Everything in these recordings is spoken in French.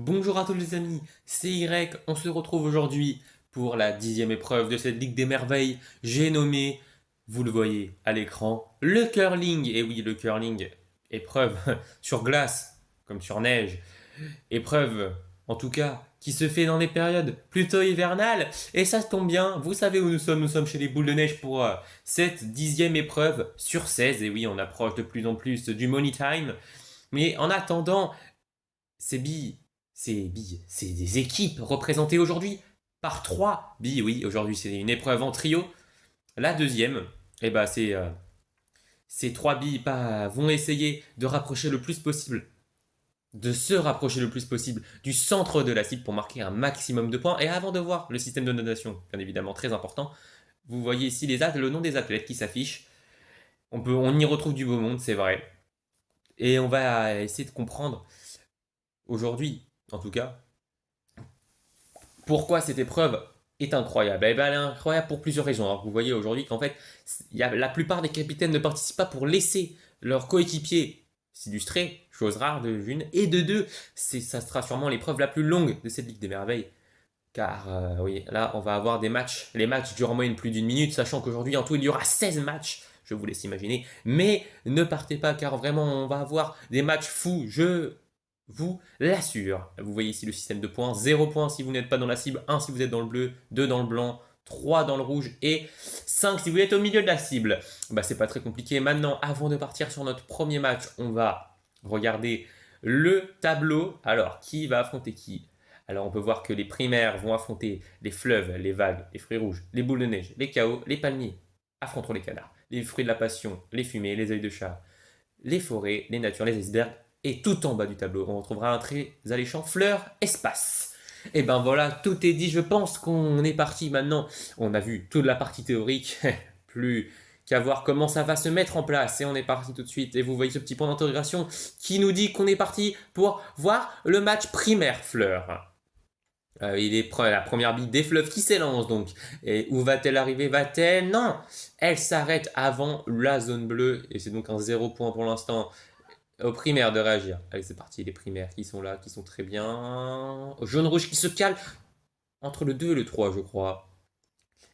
Bonjour à tous les amis, c'est Y, on se retrouve aujourd'hui pour la 10e épreuve de cette Ligue des Merveilles. J'ai nommé, vous le voyez à l'écran, le curling. Et oui, le curling, épreuve sur glace, comme sur neige. Épreuve, en tout cas, qui se fait dans des périodes plutôt hivernales. Et ça tombe bien, vous savez où nous sommes chez les boules de neige pour cette 10e épreuve sur 16. Et oui, on approche de plus en plus du money time. Mais en attendant, ces billes, c'est des équipes représentées aujourd'hui par 3 billes. Oui, aujourd'hui c'est une épreuve en trio. La deuxième, eh ben, ces 3 billes vont essayer de rapprocher le plus possible, de se rapprocher le plus possible du centre de la cible pour marquer un maximum de points. Et avant de voir le système de notation, bien évidemment très important, vous voyez ici le nom des athlètes qui s'affiche. On y retrouve du beau monde, c'est vrai. Et on va essayer de comprendre aujourd'hui, en tout cas, pourquoi cette épreuve est incroyable? Eh ben, elle est incroyable pour plusieurs raisons. Alors, vous voyez aujourd'hui qu'en fait, la plupart des capitaines ne participent pas pour laisser leurs coéquipiers s'illustrer, chose rare de une, et de deux, ça sera sûrement l'épreuve la plus longue de cette Ligue des Merveilles. Car oui, là, on va avoir des matchs. Les matchs durent en moyenne plus d'une minute, sachant qu'aujourd'hui, en tout, il y aura 16 matchs. Je vous laisse imaginer. Mais ne partez pas, car vraiment, on va avoir des matchs fous. Je vous l'assure. Vous voyez ici le système de points. 0 points si vous n'êtes pas dans la cible, 1 si vous êtes dans le bleu, 2 dans le blanc, 3 dans le rouge et 5 si vous êtes au milieu de la cible. Bah, c'est pas très compliqué. Maintenant, avant de partir sur notre premier match, on va regarder le tableau. Alors, qui va affronter qui? Alors, on peut voir que les primaires vont affronter les fleuves, les vagues, les fruits rouges, les boules de neige, les chaos, les palmiers affronteront les canards, les fruits de la passion, les fumées, les œils de chat, les forêts, les natures, les icebergs. Et tout en bas du tableau, on retrouvera un très alléchant fleur espace. Et ben voilà, tout est dit. Je pense qu'on est parti maintenant. On a vu toute la partie théorique. Plus qu'à voir comment ça va se mettre en place. Et on est parti tout de suite. Et vous voyez ce petit point d'interrogation qui nous dit qu'on est parti pour voir le match primaire fleur. Il est la première bille des fleuves qui s'élance donc. Et où va-t-elle arriver? Va-t-elle? Non, elle s'arrête avant la zone bleue. Et c'est donc un 0 point pour l'instant aux primaires de réagir. Allez, c'est parti, les primaires qui sont là, qui sont très bien. Au jaune-rouge qui se cale entre le 2 et le 3, je crois.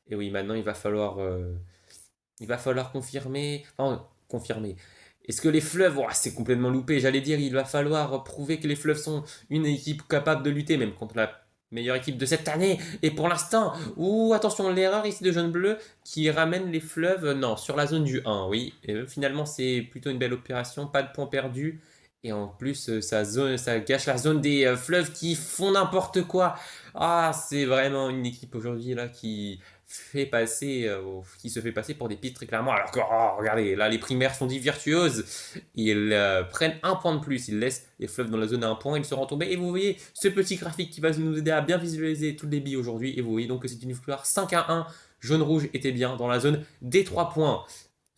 Et oui, maintenant, il va falloir confirmer. Enfin, confirmer. Est-ce que les fleuves, oh, c'est complètement loupé, j'allais dire, il va falloir prouver que les fleuves sont une équipe capable de lutter, même contre la meilleure équipe de cette année. Et pour l'instant, ouh, attention, l'erreur ici de jaune bleu qui ramène les fleuves, non, sur la zone du 1, oui. Et finalement, c'est plutôt une belle opération, pas de points perdus. Et en plus, ça gâche la zone des fleuves qui font n'importe quoi. Ah, c'est vraiment une équipe aujourd'hui là qui se fait passer pour des pistes très clairement. Alors que, oh, regardez, là, les primaires sont dit virtuoses. Ils prennent un point de plus. Ils laissent les fleuves dans la zone à un point. Ils seront tombés. Et vous voyez ce petit graphique qui va nous aider à bien visualiser tout le débit aujourd'hui. Et vous voyez donc que c'est une victoire 5-1. Jaune-rouge était bien dans la zone des 3 points.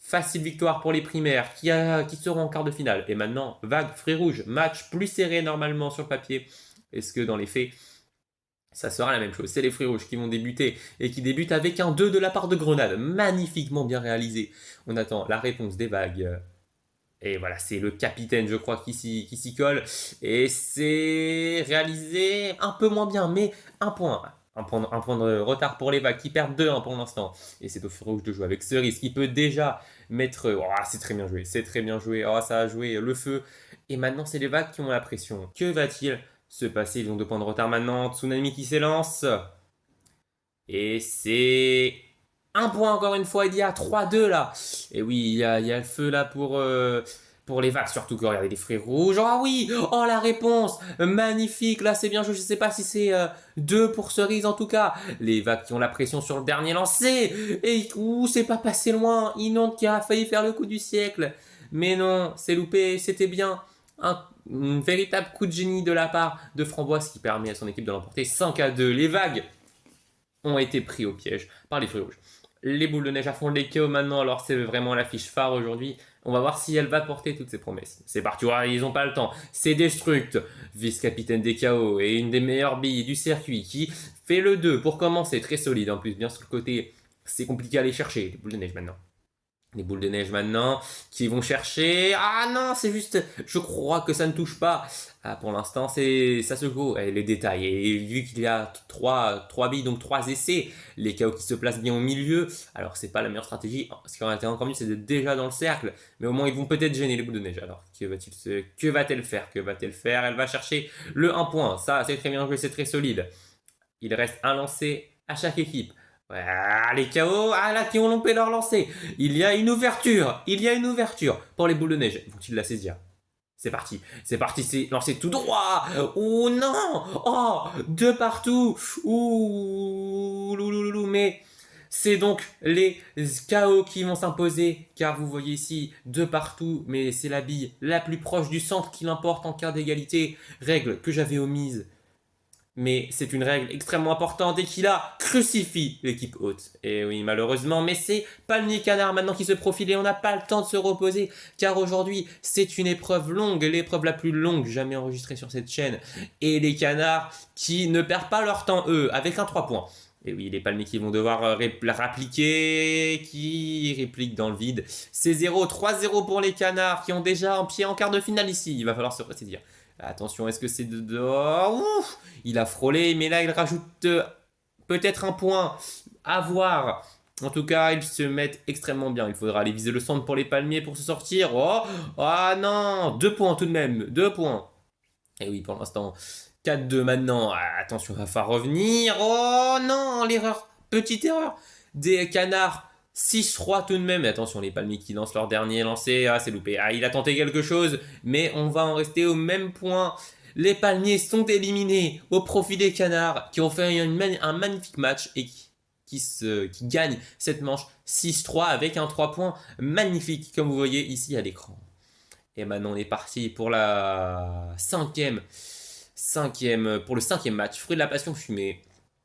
Facile victoire pour les primaires qui seront en quart de finale. Et maintenant, vague, fruits rouges, match plus serré normalement sur le papier. Est-ce que dans les faits, ça sera la même chose? C'est les fruits rouges qui vont débuter et qui débutent avec un 2 de la part de Grenade. Magnifiquement bien réalisé. On attend la réponse des vagues. Et voilà, c'est le capitaine, je crois, qui s'y colle. Et c'est réalisé un peu moins bien, mais un point. Un point de retard pour les vagues qui perdent 2-1 pour l'instant. Et c'est au feu rouge de jouer avec Cerise qui peut déjà mettre. Oh, c'est très bien joué, c'est très bien joué. Oh, ça a joué le feu. Et maintenant, c'est les vagues qui ont la pression. Que va-t-il se passer? Ils ont 2 points de retard maintenant. Tsunami qui s'élance. Et c'est un point encore une fois, il y a 3-2 là. Et oui, il y a le feu là pour les vagues, surtout que regardez les fruits rouges. Oh oui, oh la réponse, magnifique, là c'est bien joué, je sais pas si c'est 2 pour Cerise en tout cas. Les vagues qui ont la pression sur le dernier lancé. Et ouh, c'est pas passé loin, Inonde qui a failli faire le coup du siècle. Mais non, c'est loupé, c'était bien. Un véritable coup de génie de la part de Framboise qui permet à son équipe de l'emporter 5-2. Les vagues ont été pris au piège par les fruits rouges. Les boules de neige affrontent les chaos maintenant, alors c'est vraiment l'affiche phare aujourd'hui. On va voir si elle va porter toutes ses promesses. C'est parti, ils n'ont pas le temps. C'est Destruct, vice-capitaine des chaos et une des meilleures billes du circuit qui fait le 2 pour commencer, très solide en plus, bien sur le côté. C'est compliqué à aller chercher, les boules de neige maintenant. Les boules de neige maintenant qui vont chercher. Ah non, c'est juste. Je crois que ça ne touche pas. Ah, pour l'instant, ça se joue. Et les détails. Et vu qu'il y a trois billes, donc 3 essais, les KO qui se placent bien au milieu. Alors, c'est pas la meilleure stratégie. Ce qui aurait été encore mieux, c'est d'être déjà dans le cercle. Mais au moins, ils vont peut-être gêner les boules de neige. Alors, que va-t-elle faire? Que va-t-elle faire? Elle va chercher le 1 point. Ça, c'est très bien joué, c'est très solide. Il reste un lancer à chaque équipe. Ah, les KO, ah là, qui ont loupé leur lancer. Il y a une ouverture. Il y a une ouverture pour les boules de neige. Vont-ils la saisir? C'est parti. C'est parti, c'est lancé tout droit. Oh non. Oh, de partout. Ouh, louloulou, mais c'est donc les KO qui vont s'imposer, car vous voyez ici, de partout, mais c'est la bille la plus proche du centre qui l'importe en cas d'égalité. Règle que j'avais omise, mais c'est une règle extrêmement importante et qui là crucifie l'équipe haute. Et oui, malheureusement, mais c'est Palmier Canard maintenant qui se profile et on n'a pas le temps de se reposer, car aujourd'hui c'est une épreuve longue, l'épreuve la plus longue jamais enregistrée sur cette chaîne. Et les Canards qui ne perdent pas leur temps, eux, avec un 3 points. Et oui, les Palmiers qui vont devoir répliquer, qui répliquent dans le vide. C'est 0, 3-0 pour les Canards qui ont déjà un pied en quart de finale ici. Il va falloir se ressaisir. Attention, est-ce que c'est de dehors? Ouf, il a frôlé, mais là, il rajoute peut-être un point à voir. En tout cas, ils se mettent extrêmement bien. Il faudra aller viser le centre pour les Palmiers pour se sortir. Oh, ah non, 2 points tout de même, 2 points. Et oui, pour l'instant, 4-2 maintenant. Ah, attention, il va falloir revenir. Oh non, l'erreur, petite erreur des Canards. 6-3 tout de même. Mais attention, les Palmiers qui lancent leur dernier lancé. Ah, c'est loupé. Ah, il a tenté quelque chose, mais on va en rester au même point. Les Palmiers sont éliminés au profit des Canards qui ont fait un magnifique match et qui gagnent cette manche 6-3 avec un 3 points magnifique, comme vous voyez ici à l'écran. Et maintenant, on est parti pour pour le cinquième match. Fruits de la passion fumée.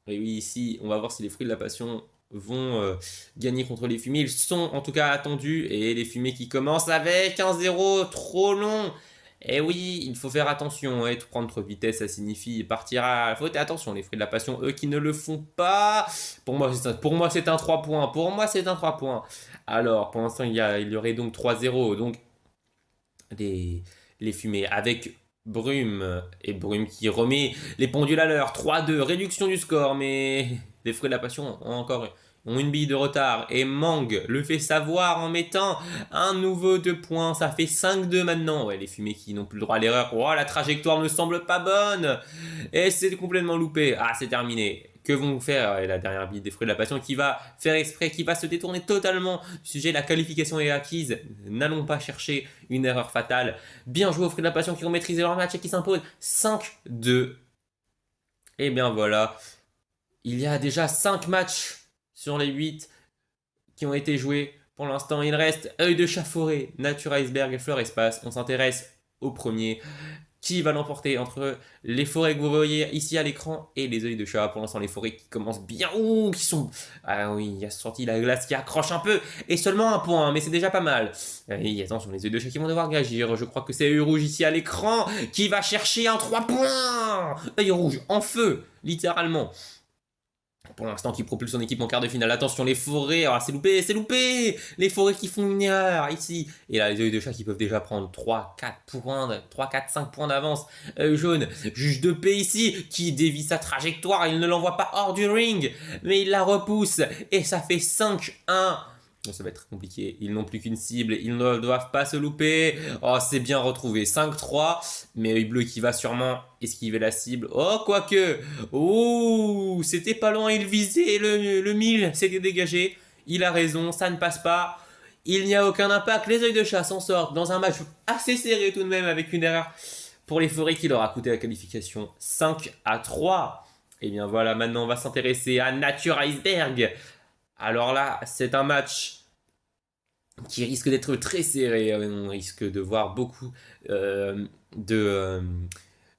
Et oui, ici, on va voir si les fruits de la passion vont gagner contre les fumées. Ils sont en tout cas attendus. Et les fumées qui commencent avec 1-0 trop long. Et oui, il faut faire attention. Et prendre trop de vitesse, ça signifie partir à la faute. Et attention, les fruits de la passion, eux qui ne le font pas. Pour moi, c'est un 3 points. Pour moi, c'est un 3 points. Alors, pour l'instant, il y aurait donc 3-0. Donc, les fumées avec Brume et Brume qui remet les pendules à l'heure. 3-2, réduction du score, mais les fruits de la passion ont une bille de retard et Mang le fait savoir en mettant un nouveau 2 points. Ça fait 5-2 maintenant. Ouais, les fumées qui n'ont plus le droit à l'erreur. Oh, la trajectoire ne semble pas bonne et c'est complètement loupé. Ah, c'est terminé. Que vont faire la dernière bille des fruits de la passion qui va faire exprès, qui va se détourner totalement du sujet. La qualification est acquise. N'allons pas chercher une erreur fatale. Bien joué aux fruits de la passion qui ont maîtrisé leur match et qui s'imposent 5-2. Et bien voilà. Il y a déjà 5 matchs sur les 8 qui ont été joués. Pour l'instant, il reste Œil de Chat Forêt, Nature Iceberg et Fleur Espace. On s'intéresse au premier. Qui va l'emporter entre les forêts que vous voyez ici à l'écran et les œils de chat? Pour l'instant, les forêts qui commencent bien, ouh, qui sont... Ah oui, il y a sorti la glace qui accroche un peu, et seulement un point, mais c'est déjà pas mal. Et attention, les œils de chat qui vont devoir réagir. Je crois que c'est œil rouge ici à l'écran qui va chercher un 3 points. Œil rouge, en feu, littéralement. Pour l'instant, qui propulse son équipe en quart de finale. Attention, les forêts, ah, c'est loupé, c'est loupé. Les forêts qui font une erreur ici. Et là, les œils de chat qui peuvent déjà prendre 5 points d'avance. Jaune, juge de paix ici, qui dévie sa trajectoire. Il ne l'envoie pas hors du ring, mais il la repousse. Et ça fait 5-1. Ça va être compliqué. Ils n'ont plus qu'une cible. Ils ne doivent pas se louper. Oh, c'est bien retrouvé. 5-3. Mais œil bleu qui va sûrement esquiver la cible. Oh, quoique. Oh, c'était pas loin. Il visait le 1000. C'était dégagé. Il a raison. Ça ne passe pas. Il n'y a aucun impact. Les œils de chat s'en sortent dans un match assez serré tout de même avec une erreur pour les forêts qui leur a coûté la qualification 5-3. Et bien voilà, maintenant on va s'intéresser à Nature Iceberg. Alors là, c'est un match qui risque d'être très serré. On risque de voir beaucoup de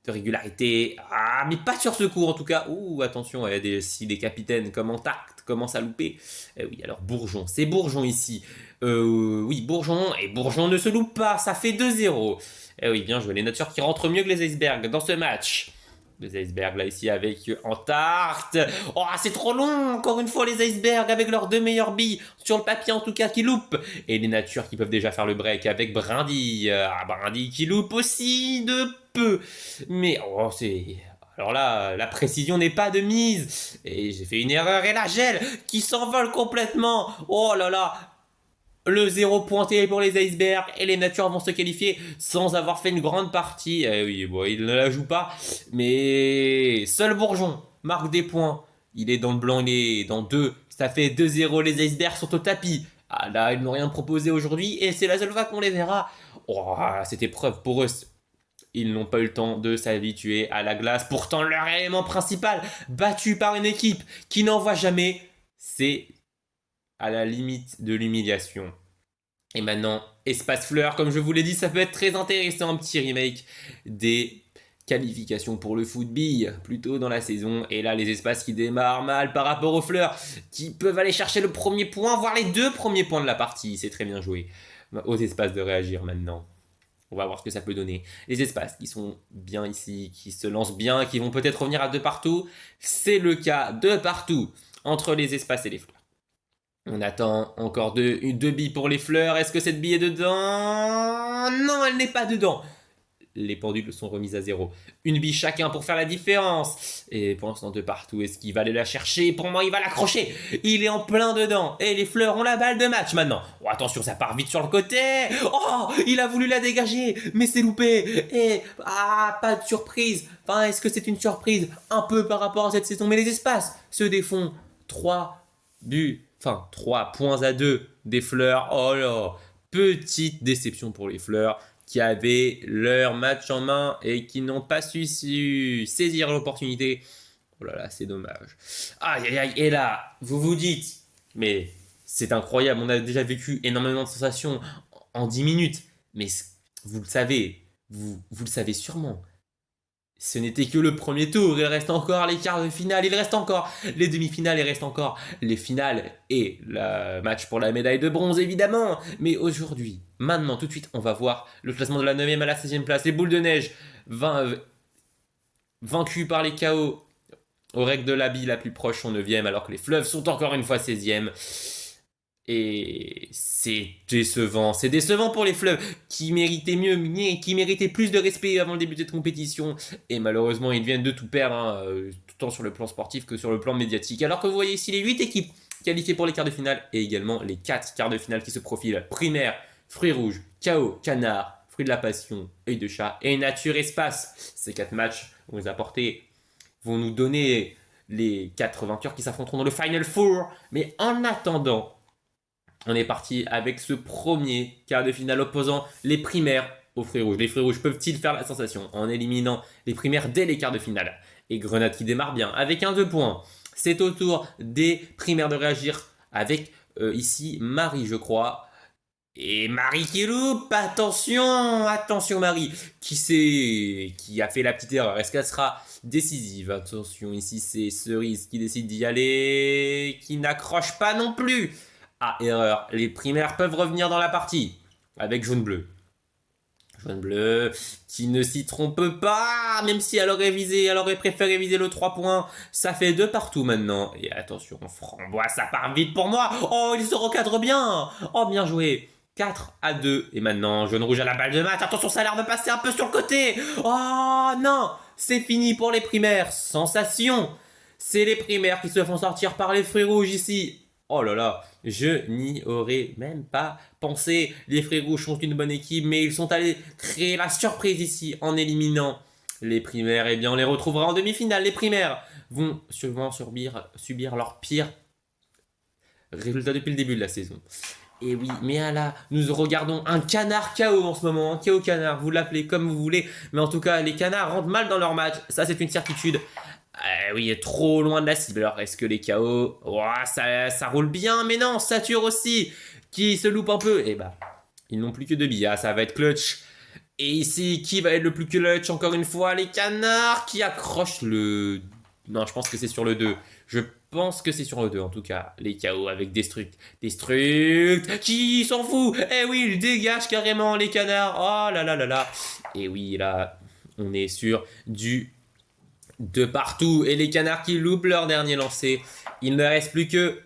régularité. Ah, mais pas sur ce coup en tout cas. Ouh, attention, si des capitaines comme Antact commencent à louper. Oui, alors Bourgeon, c'est Bourgeon ici. Oui, Bourgeon, et Bourgeon ne se loupe pas, ça fait 2-0. Oui, bien joué, les natures qui rentrent mieux que les icebergs dans ce match. Les icebergs là ici avec Antart. Oh, c'est trop long. Encore une fois les icebergs avec leurs deux meilleures billes. Sur le papier en tout cas qui loupent. Et les natures qui peuvent déjà faire le break avec Brindy. Brindy qui loupe aussi de peu. Mais oh, c'est... Alors là, la précision n'est pas de mise. Et j'ai fait une erreur et la gel qui s'envole complètement. Oh là là. Le 0 pointé pour les icebergs et les natures vont se qualifier sans avoir fait une grande partie. Eh oui, bon, il ne la joue pas. Mais seul Bourgeon marque des points. Il est dans le blanc, il est dans 2. Ça fait 2-0. Les icebergs sont au tapis. Ah là, ils n'ont rien proposé aujourd'hui et c'est la seule fois qu'on les verra. Oh, cette épreuve pour eux. Ils n'ont pas eu le temps de s'habituer à la glace. Pourtant, leur élément principal, battu par une équipe qui n'en voit jamais, c'est à la limite de l'humiliation. Et maintenant, Espace Fleur, comme je vous l'ai dit, ça peut être très intéressant, un petit remake des qualifications pour le football plus tôt dans la saison. Et là, les espaces qui démarrent mal par rapport aux Fleurs, qui peuvent aller chercher le premier point, voire les 2 premiers points de la partie. C'est très bien joué. Aux espaces de réagir maintenant. On va voir ce que ça peut donner. Les espaces qui sont bien ici, qui se lancent bien, qui vont peut-être revenir à 2 partout. C'est le cas de partout entre les espaces et les Fleurs. On attend encore deux billes pour les Fleurs. Est-ce que cette bille est dedans? Non, elle n'est pas dedans. Les pendules sont remises à 0. Une bille chacun pour faire la différence. Et pour l'instant de partout, est-ce qu'il va aller la chercher? Pour moi, il va l'accrocher. Il est en plein dedans. Et les Fleurs ont la balle de match maintenant. Oh, attention, ça part vite sur le côté. Oh, il a voulu la dégager, mais c'est loupé. Et pas de surprise. Enfin, est-ce que c'est une surprise? Un peu par rapport à cette saison. Mais les espaces se défont. 3 buts. Enfin, 3 points à 2 des Fleurs. Oh là, petite déception pour les Fleurs qui avaient leur match en main et qui n'ont pas su saisir l'opportunité. Oh là là, c'est dommage. Aïe aïe aïe, et là, vous vous dites, mais c'est incroyable, on a déjà vécu énormément de sensations en 10 minutes. Mais vous le savez, vous le savez sûrement. Ce n'était que le premier tour, il reste encore les quarts de finale, il reste encore les demi-finales, il reste encore les finales et le match pour la médaille de bronze évidemment. Mais aujourd'hui, maintenant, tout de suite, on va voir le classement de la 9e à la 16e place. Les boules de neige, vaincus par les KO aux règles de la bille la plus proche sont 9e alors que les fleuves sont encore une fois 16e. Et c'est décevant pour les fleuves qui méritaient mieux, qui méritaient plus de respect avant le début de cette compétition. Et malheureusement, ils viennent de tout perdre, tant sur le plan sportif que sur le plan médiatique. Alors que vous voyez ici les 8 équipes qualifiées pour les quarts de finale et également les 4 quarts de finale qui se profilent. Primaire, Fruits Rouges, KO, Canard, Fruits de la Passion, Œil de Chat et Nature Espace. Ces 4 matchs vont nous donner les 4 vainqueurs qui s'affronteront dans le Final Four. Mais en attendant, on est parti avec ce premier quart de finale opposant les primaires aux Fruits Rouges. Les Fruits Rouges peuvent-ils faire la sensation en éliminant les primaires dès les quarts de finale? Et Grenade qui démarre bien avec un 2 points. C'est au tour des primaires de réagir avec ici Marie, je crois. Et Marie qui loupe, attention Marie, qui a fait la petite erreur. Est-ce qu'elle sera décisive? Attention, ici c'est Cerise qui décide d'y aller, qui n'accroche pas non plus. Ah, erreur, les primaires peuvent revenir dans la partie avec jaune-bleu. Jaune-bleu qui ne s'y trompe pas, même si elle aurait préféré viser le 3 points. Ça fait 2 partout maintenant. Et attention, Framboise, ça part vite pour moi. Oh, il se recadre bien. Oh, bien joué. 4-2. Et maintenant, jaune-rouge à la balle de match. Attention, ça a l'air de passer un peu sur le côté. Oh non, c'est fini pour les primaires. Sensation. C'est les primaires qui se font sortir par les Fruits Rouges ici. Oh là là, je n'y aurais même pas pensé. Les Fruits Rouges sont une bonne équipe, mais ils sont allés créer la surprise ici en éliminant les primaires. Eh bien, on les retrouvera en demi-finale. Les primaires vont sûrement subir leur pire résultat depuis le début de la saison. Et oui, mais là, nous regardons un canard KO en ce moment. Un KO canard, vous l'appelez comme vous voulez. Mais en tout cas, les canards rentrent mal dans leur match. Ça, c'est une certitude. Oui, il est trop loin de la cible. Alors, est-ce que les KO... ça roule bien, mais non, Sature aussi, qui se loupe un peu. Et bah, ils n'ont plus que 2 billes. Ah, ça va être clutch. Et ici, qui va être le plus clutch? Encore une fois, les canards qui accrochent le... Non, je pense que c'est sur le 2. Je pense que c'est sur le 2, en tout cas. Les KO avec Destruct. Destruct qui s'en fout? Eh oui, il dégage carrément les canards. Oh là là là là. Et oui, là, on est sur du de partout. Et les canards qui loupent leur dernier lancer. Il ne reste plus que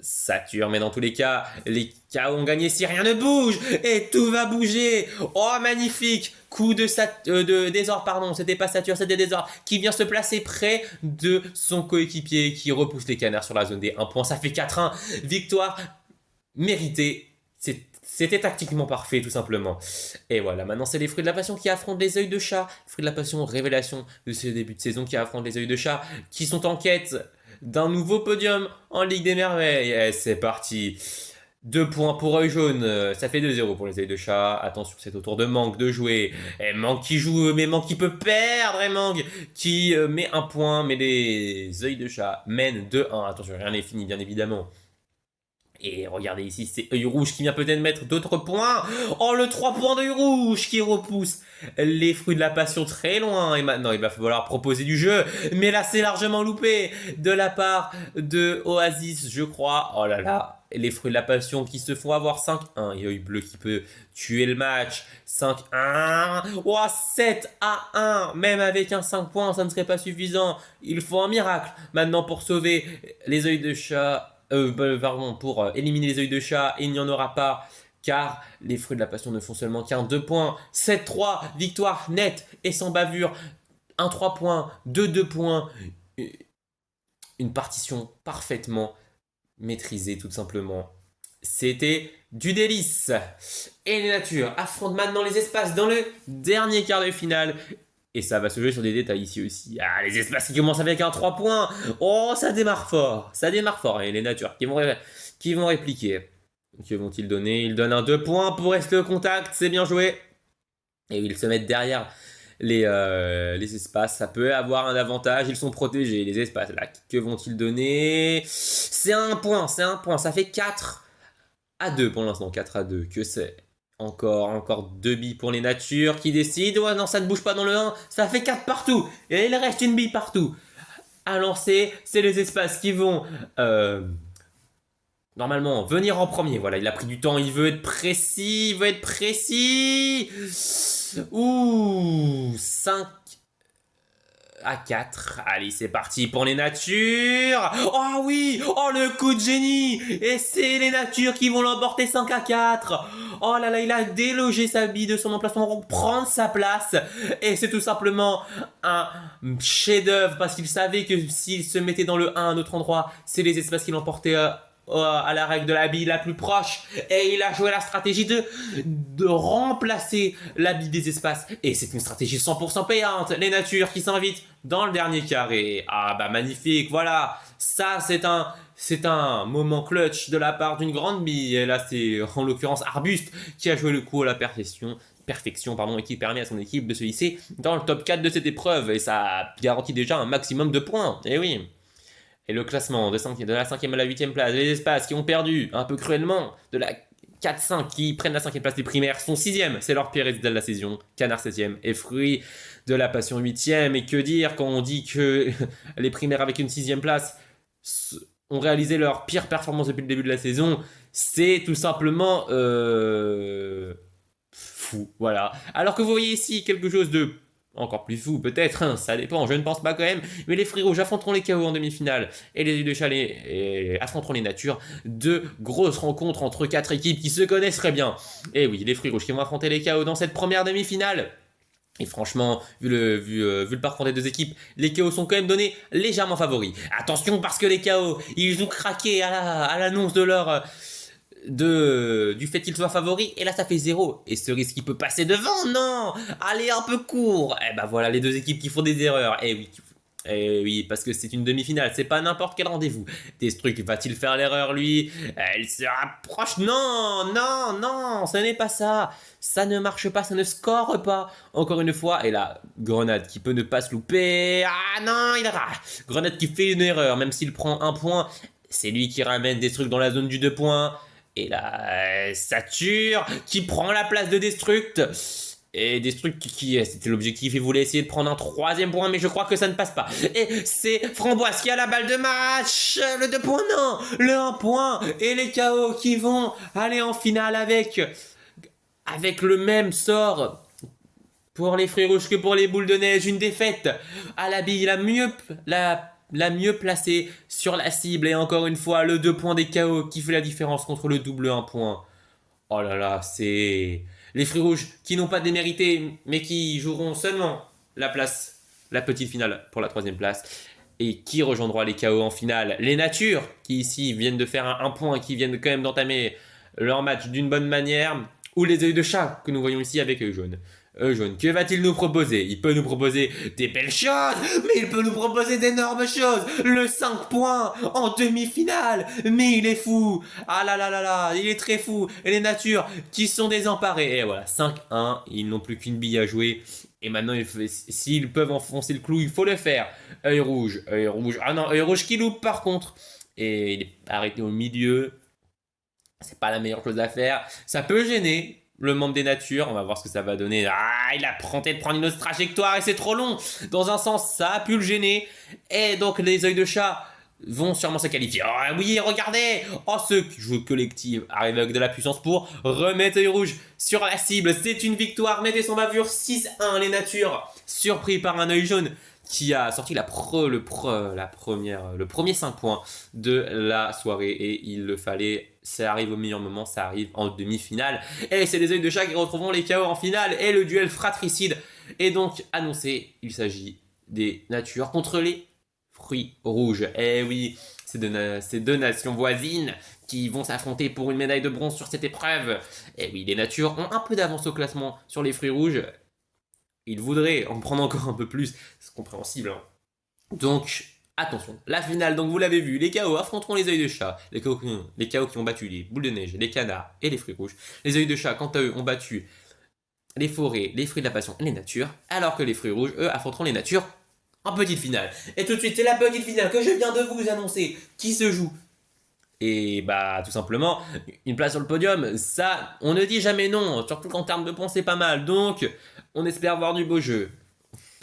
Saturne, mais dans tous les cas, les KO ont gagné si rien ne bouge. Et tout va bouger. Oh, magnifique. Coup de Désordre, pardon. C'était pas Saturne, c'était Désordre. Qui vient se placer près de son coéquipier qui repousse les canards sur la zone des 1 point. Ça fait 4-1. Victoire méritée. C'était tactiquement parfait, tout simplement. Et voilà, maintenant c'est les fruits de la passion qui affrontent les œils de chat. Fruits de la passion, révélation de ce début de saison qui affrontent les œils de chat, qui sont en quête d'un nouveau podium en Ligue des Merveilles. Et c'est parti. 2 points pour œil jaune, ça fait 2-0 pour les œils de chat. Attention, c'est au tour de Manque de jouer. Et Manque qui joue, mais Manque qui peut perdre. Et Manque qui met 1 point, mais les œils de chat mènent 2-1. Attention, rien n'est fini, bien évidemment. Et regardez ici, c'est œil rouge qui vient peut-être mettre d'autres points. Oh, le 3 points d'œil rouge qui repousse les fruits de la passion très loin. Et maintenant, il va falloir proposer du jeu. Mais là, c'est largement loupé de la part de Oasis, je crois. Oh là là. Les fruits de la passion qui se font avoir 5-1. Et œil bleu qui peut tuer le match. 5-1. Oh, 7-1. Même avec un 5 points, ça ne serait pas suffisant. Il faut un miracle maintenant pour sauver les œils de chat. Pardon, pour éliminer les œils de chat, et il n'y en aura pas, car les fruits de la passion ne font seulement qu'un 2 points. 7-3, victoire nette et sans bavure. Un 3 points, 2 points. Une partition parfaitement maîtrisée, tout simplement. C'était du délice. Et les natures affrontent maintenant les espaces dans le dernier quart de finale. Et ça va se jouer sur des détails ici aussi. Ah, les espaces qui commencent avec un 3 points. Oh, ça démarre fort. Ça démarre fort. Et les natures qui vont répliquer. Que vont-ils donner? Ils donnent un 2 points pour rester au contact. C'est bien joué. Et ils se mettent derrière les espaces. Ça peut avoir un avantage. Ils sont protégés. Les espaces là. Que vont-ils donner? C'est un point. C'est un point. Ça fait 4-2 pour l'instant. 4-2. Que c'est? Encore 2 billes pour les natures qui décident. Ouais, non, ça ne bouge pas dans le 1. Ça fait 4 partout. Et il reste une bille partout. À lancer, c'est les espaces qui vont normalement venir en premier. Voilà, il a pris du temps. Il veut être précis. Il veut être précis. Ouh, 5-4. Allez, c'est parti pour les natures. Oh oui, oh le coup de génie. Et c'est les natures qui vont l'emporter 5-4. Oh là là, il a délogé sa bille de son emplacement pour prendre sa place. Et c'est tout simplement un chef-d'œuvre parce qu'il savait que s'il se mettait dans le 1 à un autre endroit, c'est les espaces qui l'emportaient à la règle de la bille la plus proche. Et il a joué la stratégie de remplacer la bille des espaces. Et c'est une stratégie 100% payante. Les natures qui s'invitent dans le dernier carré. Ah bah magnifique, voilà. Ça c'est un moment clutch de la part d'une grande bille. Et là c'est en l'occurrence Arbuste qui a joué le coup à la perfection et qui permet à son équipe de se hisser dans le top 4 de cette épreuve. Et ça garantit déjà un maximum de points. Et oui. Et le classement de la 5e à la 8e place, les espaces qui ont perdu un peu cruellement de la 4-5 qui prennent la 5e place des primaires sont 6e, c'est leur pire résultat de la saison. Canard 7e et Fruits de la Passion 8e. Et que dire quand on dit que les primaires avec une 6e place ont réalisé leur pire performance depuis le début de la saison? C'est tout simplement fou, voilà. Alors que vous voyez ici quelque chose de encore plus fou, peut-être, hein, ça dépend, je ne pense pas quand même. Mais les fruits rouges affronteront les KO en demi-finale et les yeux de chalet affronteront les natures. 2 grosses rencontres entre 4 équipes qui se connaissent très bien. Et oui, les fruits rouges qui vont affronter les KO dans cette première demi-finale. Et franchement, vu le parcours des deux équipes, les KO sont quand même donnés légèrement favoris. Attention parce que les KO, ils ont craqué à l'annonce de leur du fait qu'il soit favori, et là ça fait 0. Et Cerise qui peut passer devant, non, allez un peu court. Et bah voilà les deux équipes qui font des erreurs. Et oui, parce que c'est une demi-finale, c'est pas n'importe quel rendez-vous. Destruct va-t-il faire l'erreur lui? Elle se rapproche, non, ce n'est pas ça. Ça ne marche pas, ça ne score pas. Encore une fois, et là, Grenade qui peut ne pas se louper. Ah non, il rate. Grenade qui fait une erreur, même s'il prend un point. C'est lui qui ramène Destruct dans la zone du 2 points. Et là, Saturne qui prend la place de Destruct. Et Destruct qui c'était l'objectif, il voulait essayer de prendre un 3e point, mais je crois que ça ne passe pas. Et c'est Framboise qui a la balle de match. Le 2 points, non. Le 1 point. Et les KO qui vont aller en finale avec le même sort pour les fruits rouges que pour les boules de neige. Une défaite à la bille la mieux placée sur la cible. Et encore une fois, le 2 points des KO qui fait la différence contre le double 1 point. Oh là là, c'est les fruits rouges qui n'ont pas démérité, mais qui joueront seulement la place, la petite finale pour la 3e place. Et qui rejoindra les KO en finale? Les natures, qui ici viennent de faire un point, qui viennent quand même d'entamer leur match d'une bonne manière. Ou les œils de chat, que nous voyons ici avec œil jaune. Jaune, que va-t-il nous proposer? Il peut nous proposer des belles choses, mais il peut nous proposer d'énormes choses. Le 5 points en demi-finale, mais il est fou. Ah là là là là, il est très fou. Et les natures qui sont désemparées. Et voilà, 5-1, ils n'ont plus qu'une bille à jouer. Et maintenant, s'ils peuvent enfoncer le clou, il faut le faire. Œil rouge, œil rouge. Ah non, œil rouge qui loupe par contre. Et il est arrêté au milieu. C'est pas la meilleure chose à faire. Ça peut gêner le membre des natures. On va voir ce que ça va donner. Ah, il a tenté de prendre une autre trajectoire et c'est trop long. Dans un sens, ça a pu le gêner. Et donc, les œils de chat vont sûrement se qualifier. Oh oui, regardez. Oh, ce jeu collectif arrive avec de la puissance pour remettre œil rouge sur la cible. C'est une victoire. Mettez son bavure 6-1. Les natures, surpris par un œil jaune qui a sorti le premier 5 points de la soirée. Et il le fallait. Ça arrive au meilleur moment, ça arrive en demi-finale. Et c'est les œils de chat qui retrouveront les KO en finale. Et le duel fratricide est donc annoncé. Il s'agit des natures contre les fruits rouges. Eh oui, c'est deux nations voisines qui vont s'affronter pour une médaille de bronze sur cette épreuve. Eh oui, les natures ont un peu d'avance au classement sur les fruits rouges. Ils voudraient en prendre encore un peu plus. C'est compréhensible. Hein. Donc, attention, la finale, donc vous l'avez vu, les KO affronteront les œils de chat, les KO qui ont battu les boules de neige, les canards et les fruits rouges. Les œils de chat, quant à eux, ont battu les forêts, les fruits de la passion et les natures, alors que les fruits rouges, eux, affronteront les natures en petite finale. Et tout de suite, c'est la petite finale que je viens de vous annoncer, qui se joue. Et bah, tout simplement, une place sur le podium, ça, on ne dit jamais non, surtout qu'en termes de points, c'est pas mal. Donc, on espère voir du beau jeu.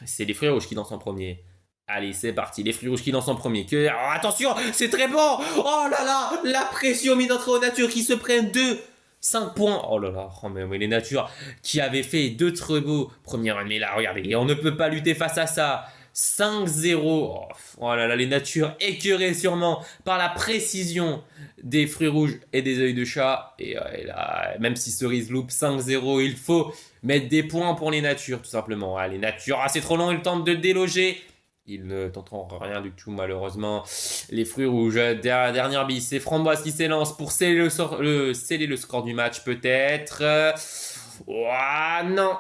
C'est les fruits rouges qui dansent en premier. Allez, c'est parti, les fruits rouges qui lancent en premier. Oh, attention, c'est très bon. Oh là là, la pression mise entre aux natures qui se prennent 5 points. Oh là là, oh, mais les natures qui avaient fait 2 très beaux premiers runs. Mais là, regardez, et on ne peut pas lutter face à ça. 5-0. Oh là là, les natures écœurées sûrement par la précision des fruits rouges et des œils de chat. Et là, même si Cerise loupe 5-0, il faut mettre des points pour les natures, tout simplement. Ah, les natures, c'est trop long, ils tentent de déloger. Ils ne tenteront rien du tout, malheureusement. Les fruits rouges, dernière bille, c'est Framboise qui s'élance pour sceller le score du match, peut-être. Non.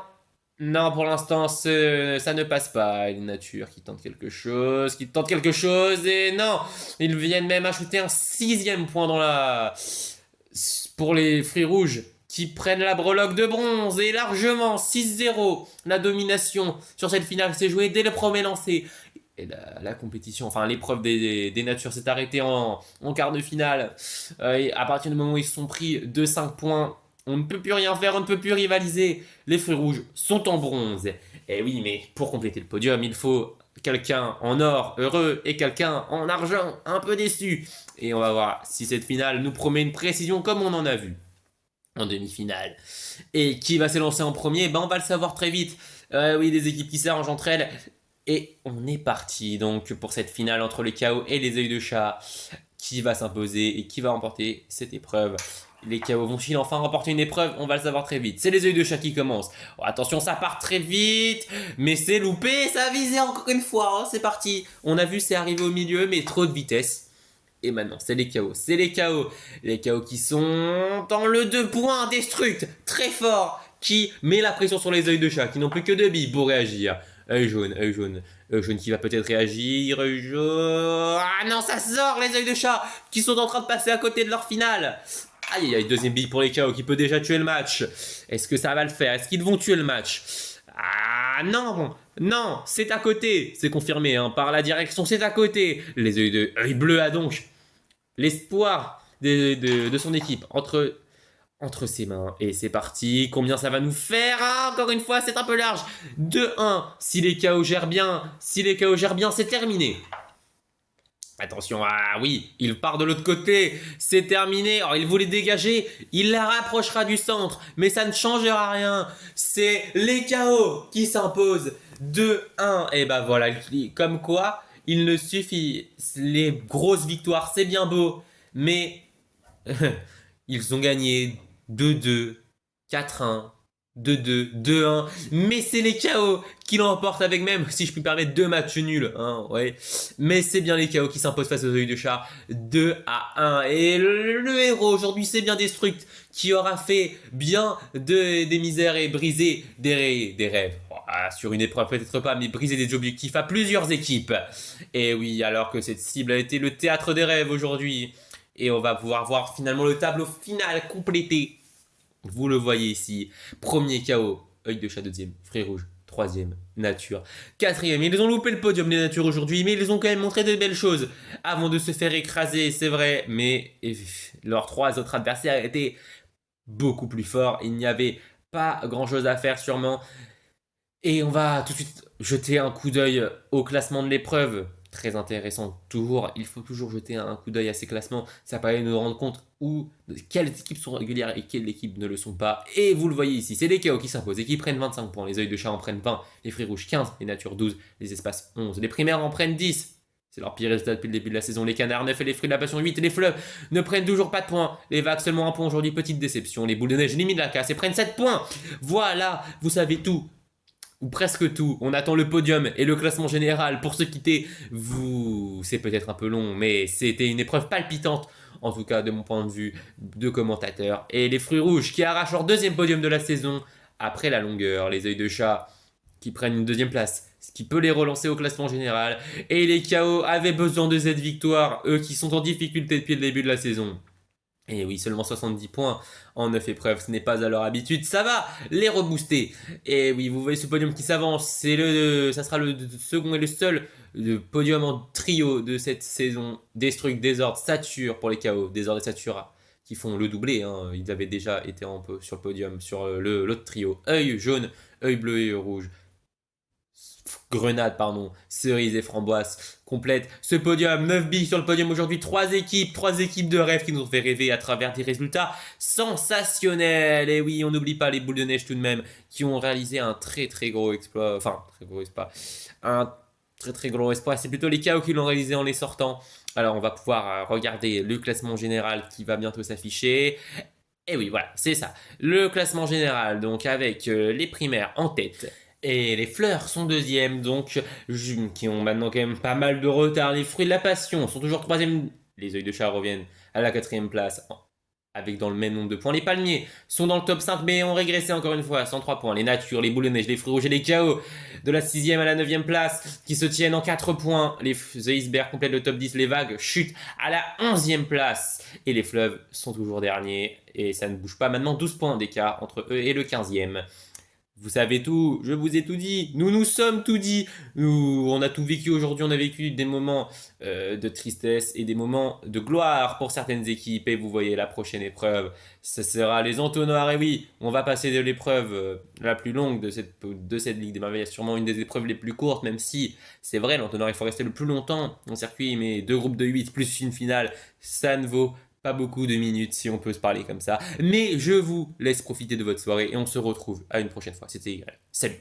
Non, pour l'instant, ça ne passe pas. Les natures qui tentent quelque chose, et non, ils viennent même ajouter un 6e point pour les fruits rouges qui prennent la breloque de bronze et largement 6-0. La domination sur cette finale s'est jouée dès le premier lancer. Et la compétition, enfin l'épreuve des natures s'est arrêtée en quart de finale. À partir du moment où ils se sont pris 2-5 points, on ne peut plus rien faire, on ne peut plus rivaliser. Les fruits rouges sont en bronze. Et oui, mais pour compléter le podium, il faut quelqu'un en or heureux et quelqu'un en argent un peu déçu. Et on va voir si cette finale nous promet une précision comme on en a vu en demi-finale. Et qui va s'élancer en premier? On va le savoir très vite. Oui, des équipes qui s'arrangent entre elles. Et on est parti donc pour cette finale entre les KO et les œils de chat. Qui va s'imposer et qui va remporter cette épreuve? Les KO vont-ils enfin remporter une épreuve? On va le savoir très vite. C'est les œils de chat qui commencent. Oh, attention, ça part très vite. Mais c'est loupé, ça a visé encore une fois. C'est parti. On a vu, c'est arrivé au milieu, mais trop de vitesse. Et maintenant, c'est les KO. C'est les KO. Les KO qui sont dans le 2 points destruct. Très fort. Qui met la pression sur les œils de chat. Qui n'ont plus que 2 billes pour réagir. Œil jaune, œil jaune. Œil jaune qui va peut-être réagir. Œil jaune. Ah non, ça sort les œils de chat. Qui sont en train de passer à côté de leur finale. Aïe aïe aïe, deuxième bille pour les KO qui peut déjà tuer le match. Est-ce que ça va le faire? Est-ce qu'ils vont tuer le match? Ah non, non, c'est à côté. C'est confirmé hein, par la direction, c'est à côté. Les œils bleus a donc l'espoir de son équipe entre ses mains. Et c'est parti. Combien ça va nous faire? Ah, encore une fois, c'est un peu large. 2-1. Si les KO gèrent bien, c'est terminé. Attention, ah oui, il part de l'autre côté, c'est terminé. Alors il voulait dégager, il la rapprochera du centre, mais ça ne changera rien. C'est les KO qui s'imposent 2-1. Et bah voilà, comme quoi, il ne suffit. Les grosses victoires, c'est bien beau, mais ils ont gagné 2-2, 4-1, 2-2, 2-1. Mais c'est les KO qui l'emportent avec même, si je puis me permettre, 2 matchs nuls. Hein, ouais. Mais c'est bien les KO qui s'imposent face aux Œils de Chat 2-1. Et le héros aujourd'hui, c'est bien Destruct qui aura fait bien des misères et brisé des rêves. Ah, sur une épreuve peut-être pas, mais briser des objectifs à plusieurs équipes. Et oui, alors que cette cible a été le théâtre des rêves aujourd'hui. Et on va pouvoir voir finalement le tableau final complété. Vous le voyez ici. Premier KO, œil de chat deuxième, fruits rouges, troisième, nature, quatrième. Ils ont loupé le podium, les natures aujourd'hui, mais ils ont quand même montré de belles choses avant de se faire écraser, c'est vrai. Mais leurs 3 autres adversaires étaient beaucoup plus forts. Il n'y avait pas grand chose à faire sûrement. Et on va tout de suite jeter un coup d'œil au classement de l'épreuve. Très intéressant toujours. Il faut toujours jeter un coup d'œil à ces classements. Ça permet de nous rendre compte quelles équipes sont régulières et quelles équipes ne le sont pas. Et vous le voyez ici, c'est les KO qui s'imposent et qui prennent 25 points. Les œils de chat en prennent 20, les fruits rouges 15, les natures 12, les espaces 11. Les primaires en prennent 10. C'est leur pire résultat depuis le début de la saison. Les canards 9 et les fruits de la passion 8. Et les fleuves ne prennent toujours pas de points. Les vagues seulement 1 point aujourd'hui. Petite déception. Les boules de neige limitent la casse et prennent 7 points. Voilà, vous savez tout. Ou presque tout. On attend le podium et le classement général pour se quitter. C'est peut-être un peu long, mais c'était une épreuve palpitante, en tout cas de mon point de vue de commentateur. Et les fruits rouges qui arrachent leur deuxième podium de la saison après la longueur. Les œils de chat qui prennent une deuxième place, ce qui peut les relancer au classement général. Et les KO avaient besoin de cette victoire, eux qui sont en difficulté depuis le début de la saison. Et oui, seulement 70 points en 9 épreuves, ce n'est pas à leur habitude, ça va les rebooster. Et oui, vous voyez ce podium qui s'avance, ça sera le second et le seul podium en trio de cette saison. Destruct, Désordre, Sature pour les KO, Désordre et Sature qui font le doublé, hein. Ils avaient déjà été un peu sur le podium, sur l'autre trio. Œil jaune, œil bleu et rouge. Grenade, pardon, cerise et framboise complète ce podium. 9 billes sur le podium aujourd'hui, 3 équipes de rêve qui nous ont fait rêver à travers des résultats sensationnels. Et oui, on n'oublie pas les boules de neige tout de même qui ont réalisé un très très gros exploit, enfin très gros exploit, un très très gros exploit. C'est plutôt les KO qui l'ont réalisé en les sortant. Alors on va pouvoir regarder le classement général qui va bientôt s'afficher. Et oui, voilà, c'est ça. Le classement général, donc avec les primaires en tête. Et les fleurs sont deuxième, donc qui ont maintenant quand même pas mal de retard. Les fruits de la passion sont toujours troisième. Les œils de chat reviennent à la quatrième place avec dans le même nombre de points. Les palmiers sont dans le top 5 mais ont régressé encore une fois, 103 points. Les natures, les boules de neige, les fruits rouges et les KO de la 6e à la 9e place qui se tiennent en 4 points. Les icebergs complètent le top 10, les vagues chutent à la 11e place. Et les fleuves sont toujours derniers et ça ne bouge pas maintenant, 12 points d'écart entre eux et le 15e. Vous savez tout, je vous ai tout dit, nous nous sommes tout dit, on a tout vécu aujourd'hui, on a vécu des moments de tristesse et des moments de gloire pour certaines équipes, et vous voyez la prochaine épreuve, ce sera les entonnoirs, et oui, on va passer de l'épreuve la plus longue de cette Ligue des Merveilles, sûrement une des épreuves les plus courtes, même si c'est vrai, l'entonnoir il faut rester le plus longtemps en circuit, mais 2 groupes de 8 plus une finale, ça ne vaut pas beaucoup de minutes si on peut se parler comme ça. Mais je vous laisse profiter de votre soirée et on se retrouve à une prochaine fois. C'était YL. Salut!